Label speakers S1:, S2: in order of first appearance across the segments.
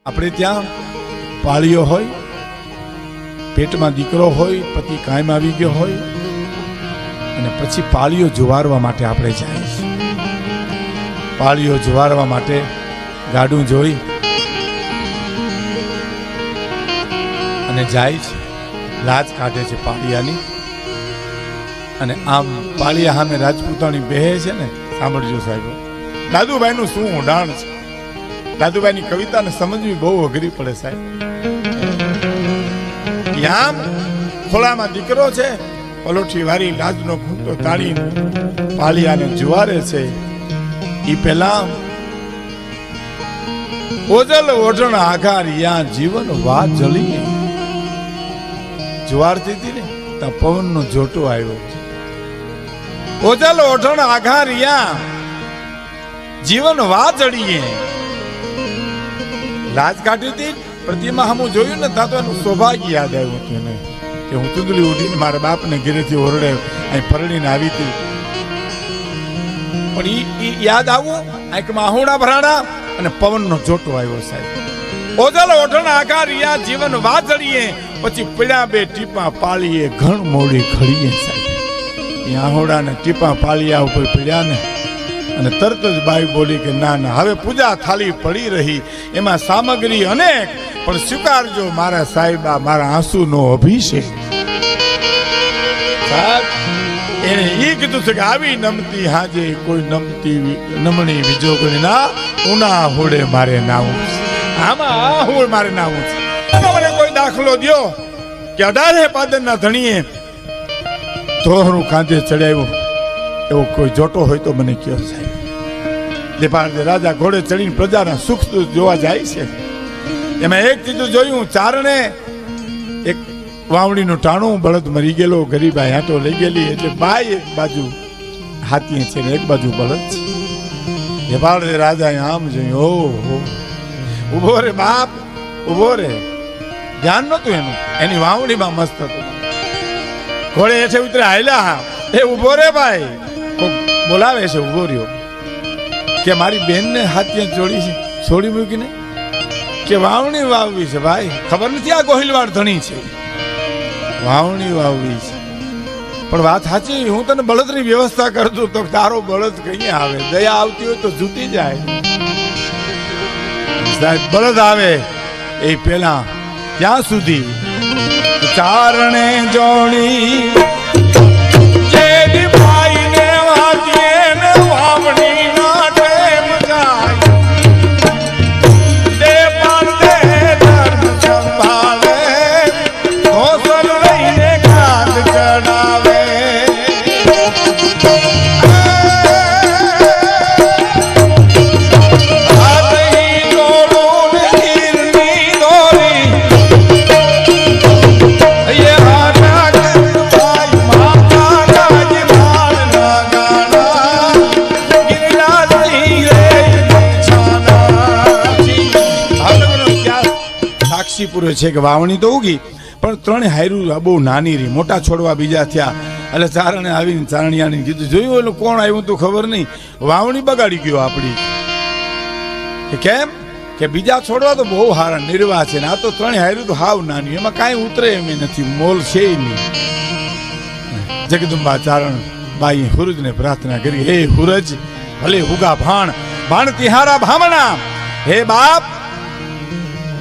S1: આપણે ત્યાં પાળીઓ હોય, પેટમાં દીકરો હોય, પતિ કાયમ આવી ગયો હોય અને પછી પાળીઓ જુવારવા માટે આપણે જાય છે. પાળીઓ જુવારવા માટે ગાડું જોઈ અને જાય છે, લાજ કાઢે છે પાળિયાની. અને આમ પાળિયા સામે રાજપૂતાણી બેહે છે ને, સાંભળજો સાહેબ, દાદુભાઈનું શું ઊંડાણ છે. દાદુભાઈની કવિતાને સમજવી બહુ અઘરી પડે સાહેબ. આમ ખોળામાં દીકરો છે, પલોઠી વારી લાજનો ઘૂંટો તાળી પાળિયાને જુવારે છે. ઈ પેલા ઓજલ ઓઢણ આઘાર યા જીવન વા જલી જુવારતી હતી ને ત્યાં પવનનો જોટો આવ્યો. ઓજલ ઓઢણ આઘાર યા જીવન વા જડીએ લાજ કાઢી હતી. પ્રતિમા હમું જોયું ને ત્યાં તો એનું સૌભાગ્ય યાદ આવ્યું હતું એને કે હું ચૂંદડી ઉઠીને મારા બાપને ઘરેથી ઓરડે અહીં પરણીને આવી હતી. પણ ઈ યાદ આવું આંખમાં આહુડા ભરાણા અને પવનનો જોટો આવ્યો સાહેબ. ઓજલ ઓઢણ આઘાર યા જીવન વા જડીએ પછી પીડા બે ટીપા પાળીએ ઘણ મોડી ખડીએ સાહેબ. એ આહોડા ને ટીપા પાળિયા ઉપર પીડ્યા ને અને તરત જ બાઈ બોલી કે ના ના, હવે પૂજા થાળી પડી રહી, એમાં સામગ્રી અનેક, પણ સ્વીકારજો મારા સાહેબા મારા આંસુનો અભિષેક. એને ઈ કીધું છે કે આવી નમતી હાજે કોઈ નમતી નમણી વિજોગણી ના ઉના હોડે મારે નાવું છે. આમાં આ હોડ મારે નાવું છે. મને કોઈ દાખલો દ્યો કે 18 પાદરના ધણીએ ધોહરું કાંધે ચડાવ્યું એવો કોઈ જોટો હોય તો મને કયો સાહેબ. દેપાળે રાજા ઘોડે ચડીને પ્રજાના સુખ જોવા જાય છે. એમાં એક ચીજ જોયું, ચારણે એક વાવડીનું ટાણું બળદ મરી ગયેલો, ગરીબાઈ આંટો લઈ ગયેલી, એટલે બાઈ એક બાજુ હાથી છે ને એક બાજુ બળદ છે. દેપાળે રાજા આમ જોયું, ઓહો ઉભો રે બાપ ઉભો રે. ધ્યાન નતું એનું, એની વાવડીમાં મસ્ત હતું. ઘોડે હેઠે ઉતરે હાલ્યા, એ ઉભો રે ભાઈ, બોલાવે છે, ઉભો રહ્યો કે મારી બેનને હાથે જોડી છે, છોડી મૂકીને કે વાવણી વાવવી છે. ભાઈ ખબર નથી આ ગોહિલવાડ ધણી છે, વાવણી વાવવી છે. પણ વાત સાચી, હું તને બળદની વ્યવસ્થા કરતું તો તારો બળદ કઈ આવે, દયા આવતી હોય તો જૂતી જાય સાહેબ. બળદ આવે એ પેલા ત્યાં સુધી ચારણે જોડી પૂરે છે કે વાવણી તો ઉગી પણ ત્રણે હાયરું બહુ નાની રહી, મોટા છોડવા બીજા થયા. એટલે ચારણે આવીને ચારણિયાને કીધું, જોયું એનું કોણ આવ્યું તું ખબર નહીં, વાવણી બગાડી ગયો આપણી. કેમ કે બીજા છોડવા તો બહુ સારા નિર્વાહ છે ને આ તો ત્રણે હાયરું તો હાવ નાની, એમાં કાંઈ ઉતરે એમ નથી, મોલ છે નહીં. જગદંબા ચારણ બાઈ હુરજને પ્રાર્થના કરી, હે હુરજ ભલે હુગા ભાણ ભાણ તિહારા ભામણા, હે બાપ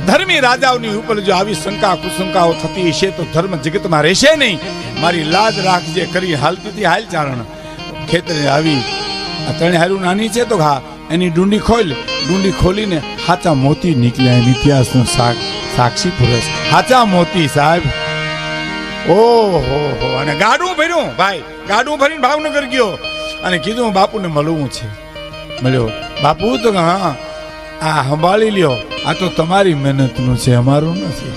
S1: ધર્મી રાજાઓની ઉપર જો આવી શંકા કુશંકાઓ થતી હશે તો ધર્મ જગતમાં રહેશે નહીં. મારી લાજ રાખજે કરી હાલતી હતી. હાલ ચારણ ખેતરે આવી, આ ત્રણે હારું નાની છે તો હા, એની ડુંડી ખોલ, ડુંડી ખોલીને હાચા મોતી નીકળ્યા. ઇતિહાસનો સાક્ષી પુરુષ હાચા મોતી સાહેબ. ઓહો, અને ગાડું ભર્યું ભાઈ, ગાડું ભરીને ભાવનગર ગયો અને કીધું બાપુને મળવું છે. મળ્યો બાપુ તો હા આ સંભાળી લ્યો, આ તો તમારી મહેનતનું છે, અમારું નથી.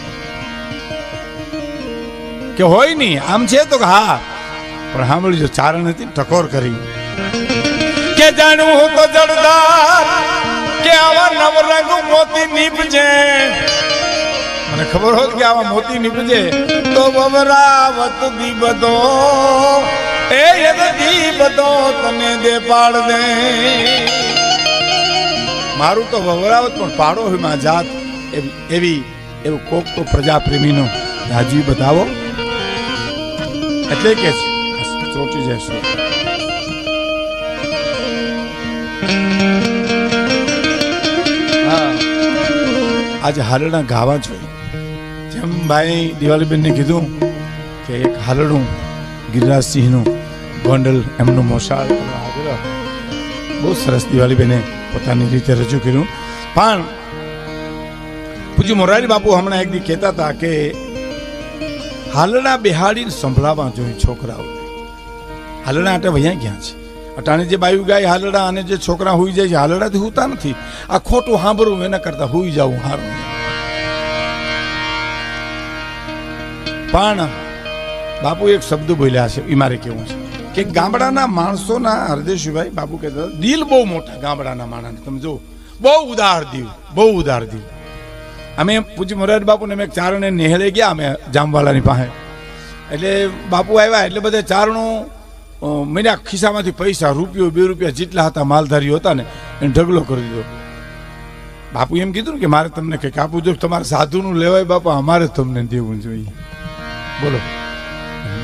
S1: કે હોય નહીં આમ છે તો હા, પણ સાંભળજો ચારણ હતી ટકોર કરી કે જાણવું તો જડદાર કે આવા નવરંગ મોતી નીપજે. મને ખબર હોત કે આવા મોતી નીપજે તો બવરાવત દી બધો એ દી બધો તને દે પાડ દે. મારું તો વવરાવત પણ પાડો હોય માં જાત એવું કોક તો પ્રજાપ્રેમીનો રાજી બતાવો એટલે કે ચોટી જશે. આજે હાલડા ગાવા જોઈએ. જેમ ભાઈ દિવાળીબેનને કીધું કે એક હાલડું ગિરિરાજસિંહનું ગોંડલ એમનું મોસાળ બહુ સરસ દિવાળીબેને પોતાની રીતે રજૂ કર્યું. પણ પૂજ્ય મોરારી બાપુ હમણાં એક દી કહેતા હતા કે હાલડા બેહાડીને સંભળાવવા જોઈએ છોકરાઓ. હાલડા આટે વયા ક્યાં છે? અટાણે જે બાયુ ગાય હાલડા અને જે છોકરા હુઈ જાય છે હાલડાથી હુતા નથી. આ ખોટું સાંભળવું એના કરતા હુઈ જવું હારું. પણ બાપુ એક શબ્દ બોલ્યા છે એ મારે કેવું છે કે ગામડાના માણસોના હરદેશભાઈ બાપુ કહેતા દિલ બહુ મોટા ગામડાના માણસ. તમે જો બહુ ઉદાર દીવ, બહુ ઉદાર દીવ. અમે પૂજ્ય મોરારી બાપુને અમે ચારણે નેહળે ગયા અમે જામવાલાની પાસે. એટલે બાપુ આવ્યા એટલે બધા ચારણો મહિના ખિસ્સામાંથી પૈસા રૂપિયો 2 રૂપિયા જેટલા હતા માલધારીઓ હતા ને એને ઢગલો કરી દીધો. બાપુ એમ કીધું ને કે મારે તમને કંઈક આપવું જોઈએ, તમારે સાધુનું લેવાય બાપા, અમારે તમને દેવું જોઈએ. બોલો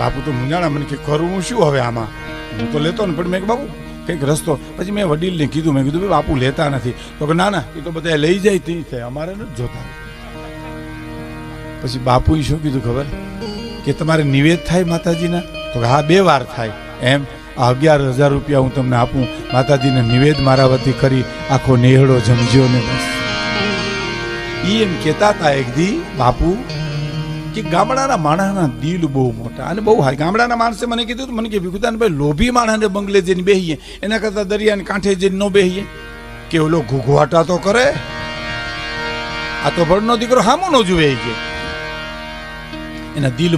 S1: બાપુ તો મુંજાણા મને કે કરવું શું હવે આમાં? હું તો લેતો ને પણ મેં બાપુ કંઈક રસ્તો. પછી મેં વડીલને કીધું, મેં કીધું બાપુ લેતા નથી. તો કે ના એ તો બધા લઈ જાય તે થાય, અમારે નથી જોતા. પછી બાપુએ શું કીધું ખબર કે તમારે નિવેદ થાય માતાજીના? તો હા 2 વાર થાય. એમ 11,000 રૂપિયા હું તમને આપું, માતાજીને નિવેદ મારા વતી કરી આખો નેહડો જમજો ને બસ. એમ કહેતા હતા એક દી બાપુ કે ગામડાના માણસના દિલ બહુ મોટા અને બહુ હાય. ગામડાના માણસે મને કીધું, મને કે ભીખુદાનભાઈ લોભી માણસને બંગલે જઈને બેહીએ એના કરતા દરિયાને કાંઠે જઈને ન બેહીએ કે ઓલો ઘૂઘવાટા તો કરે, આ તો ભણનો દીકરો હામું ન જુએ કે એના દિલ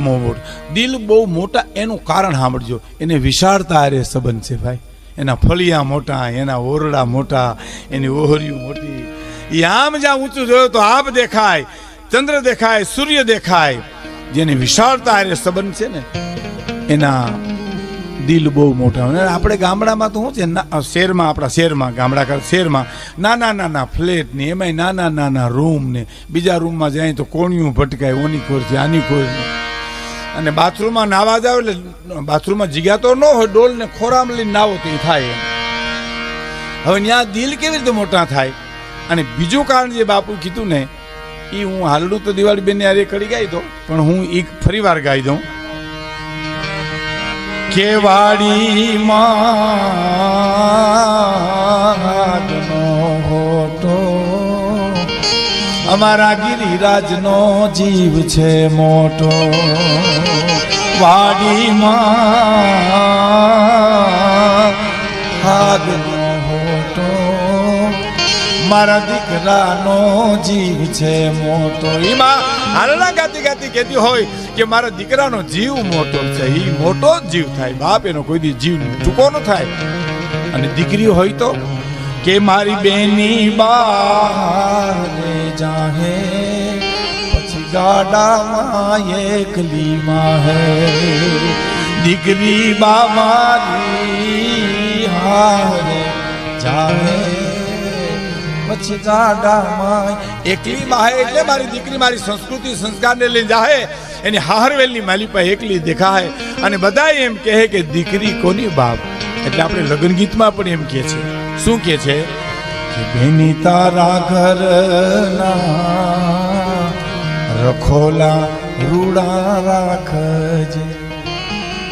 S1: બહુ મોટા. એનું કારણ સાંભળજો, એને વિશાળતા અરે સંબંધ છે ભાઈ. એના ફળિયા મોટા, એના ઓરડા મોટા, એની ઓહરીઓ મોટી. એ આમ જ્યાં ઊંચું જોયો તો આપ દેખાય, ચંદ્ર દેખાય, સૂર્ય દેખાય. જેની વિશાળતા અરે સંબંધ છે ને એના દિલ બહુ મોટા. આપણે ગામડામાં તો શું છે, શહેરમાં, આપણા શહેરમાં, ગામડા કરતા શહેરમાં નાના ફ્લેટ ને એમાંય નાના રૂમ ને બીજા રૂમમાં જાય તો કોણિયું ભટકાય, ઓની કોરથી આની કોર. અને બાથરૂમમાં નાવા જાવ એટલે બાથરૂમમાં જગ્યા તો ન હોય, ડોલ ને ખોરામ લઈને નાવો તો એ થાય. હવે ત્યાં દિલ કેવી રીતે મોટા થાય? અને બીજું કારણ જે બાપુ કીધું ને એ હું હાલડું તો દિવાળી બેન યારે કરી ગાઈ દો, પણ હું એક ફરી વાર ગાઈ દઉં. કેવાડીમાં હોટો અમારા ગિરિરાજનો જીવ છે મોટો. વાડીમાં હાગનો હોટો મારા દીકરાનો જીવ છે મોટો. એમાં હાલના ગાતી કહેતી હોય કે મારા દીકરાનો જીવ મોટો છે. એ મોટો જ જીવ થાય બાપ, એનો કોઈ દી જીવ ચૂકો ન થાય. અને દીકરી હોય તો કે મારી બેની બારે જાહે પછી ગાડામાં એકલીમાં હે. દીકરી બા મારી હારે જાહે પછી ગાડામાં એકલીમાં હે. એટલે મારી દીકરી મારી સંસ્કૃતિ સંસ્કારને લઈ જાહે, એની હાહરવેલની માલિપા એકલી દેખાય. અને બધા એમ કહે કે દીકરી કોની બાપ. એટલે આપણે લગ્ન ગીતમાં પણ એમ કહે છે, શું કહે છે કે બેની તારા ઘરના રખોલા રૂડા રાખજે.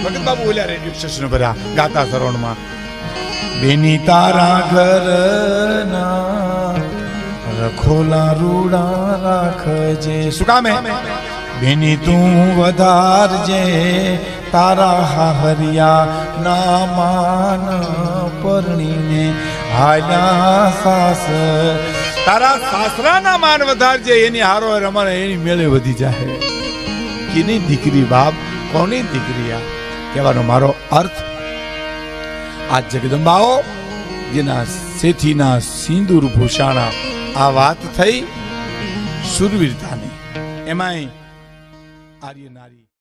S1: ભગત બાબુ ઓલા રેડિયો સ્ટેશન પર ગાતા સરોણમાં બેની તારા ઘરના રખોલા રૂડા રાખજે. શું કામ હે? બેની તું વધારજે તારા હાહરિયા ના માન પરણીને હાલ્યા સાસ. તારા સાસરા ના માન વધારજે, એની હારો રમણ એની મેળે વધી જાય. કેની દીકરી બાપ, કોની દીકરી? આ કહેવાનો મારો અર્થ આ જગદંબાઓ જેના સેથીના સિંદૂર ભૂષાણા આ વાત થઈ સુરવીરતાની. એમાંય આર્ય નારી